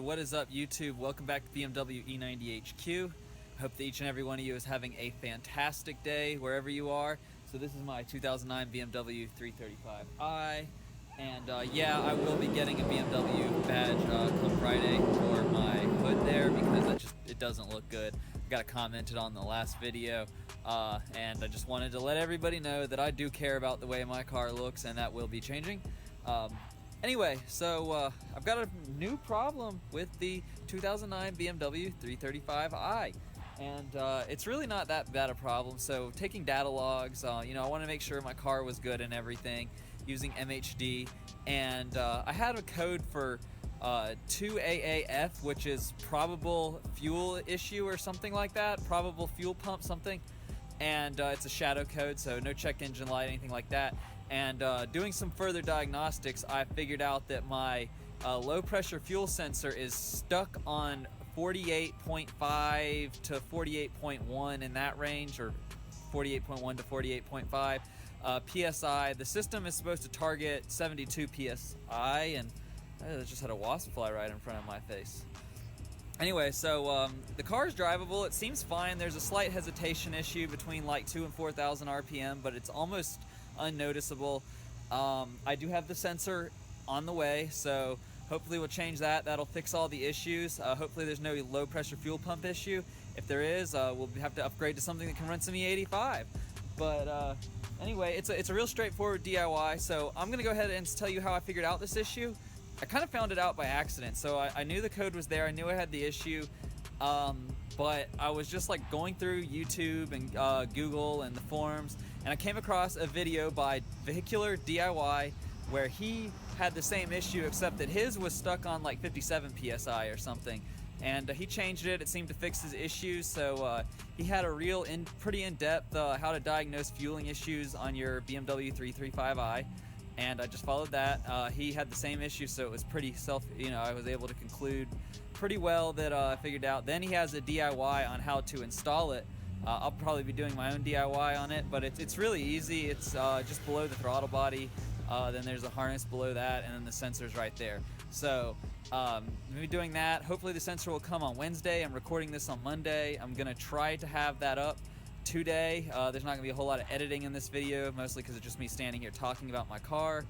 what is up YouTube? Welcome back to BMW E90 HQ. I hope that each and every one of you is having a fantastic day wherever you are. So this is my 2009 BMW 335i, and yeah, I will be getting a BMW badge come Friday for my hood there because it doesn't look good. I got commented on the last video, and I just wanted to let everybody know that I do care about the way my car looks, and that will be changing. Anyway, so I've got a new problem with the 2009 BMW 335i, and it's really not that bad a problem. So taking data logs, you know, I want to make sure my car was good and everything using MHD, and I had a code for 2AAF, which is probable fuel issue or something like that, probable fuel pump something, and it's a shadow code, so no check engine light, anything like that. And doing some further diagnostics, I figured out that my low pressure fuel sensor is stuck on 48.5 to 48.1 in that range, or 48.1 to 48.5 PSI. The system is supposed to target 72 PSI, and I just had a wasp fly right in front of my face. Anyway, so the car is drivable. It seems fine. There's a slight hesitation issue between like 2,000 and 4,000 RPM, but it's almost unnoticeable. I do have the sensor on the way, so hopefully we'll change that. That'll fix all the issues. Hopefully there's no low pressure fuel pump issue. If there is, we'll have to upgrade to something that can run some E85. But anyway, it's a real straightforward DIY. So I'm gonna go ahead and tell you how I figured out this issue. I kind of found it out by accident. So I knew the code was there. I knew I had the issue. But I was just like going through YouTube and Google and the forums, and I came across a video by VehicularDIY where he had the same issue, except that his was stuck on like 57 PSI or something, and he changed it. It seemed to fix his issues. So he had a real pretty in-depth how to diagnose fueling issues on your BMW 335i, and I just followed that. He had the same issue, so it was pretty I was able to conclude pretty well that I figured out. Then he has a DIY on how to install it. I'll probably be doing my own DIY on it, but it's really easy. It's just below the throttle body, then there's a harness below that, and then the sensor's right there. So I'm gonna be doing that. Hopefully the sensor will come on Wednesday. I'm recording this on Monday. I'm gonna try to have that up today. There's not gonna be a whole lot of editing in this video, mostly because it's just me standing here talking about my car.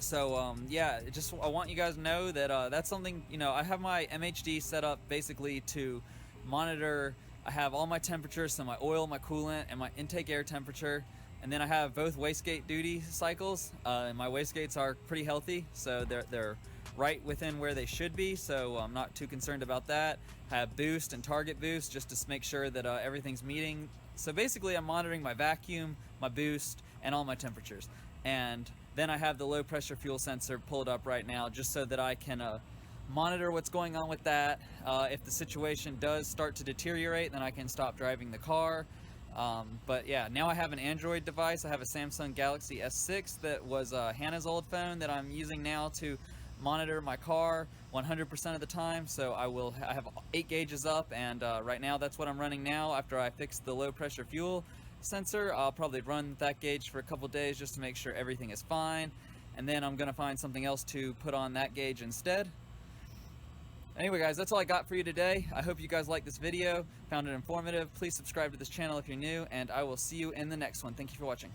So yeah, I want you guys to know that that's something, you know, I have my MHD set up basically to monitor. I have all my temperatures, so my oil, my coolant, and my intake air temperature, and then I have both wastegate duty cycles, and my wastegates are pretty healthy, so they're right within where they should be, so I'm not too concerned about that. I have boost and target boost just to make sure that everything's meeting. So basically I'm monitoring my vacuum, my boost, and all my temperatures. And then I have the low pressure fuel sensor pulled up right now just so that I can monitor what's going on with that. If the situation does start to deteriorate, then I can stop driving the car. But yeah, now I have an Android device. I have a Samsung Galaxy S6 that was Hannah's old phone that I'm using now to monitor my car 100% of the time. So I have 8 gauges up, and right now that's what I'm running now. After I fix the low pressure fuel sensor, I'll probably run that gauge for a couple days just to make sure everything is fine, and then I'm gonna find something else to put on that gauge instead. Anyway guys, that's all I got for you today. I hope you guys liked this video, found it informative. Please subscribe to this channel if you're new, and I will see you in the next one. Thank you for watching.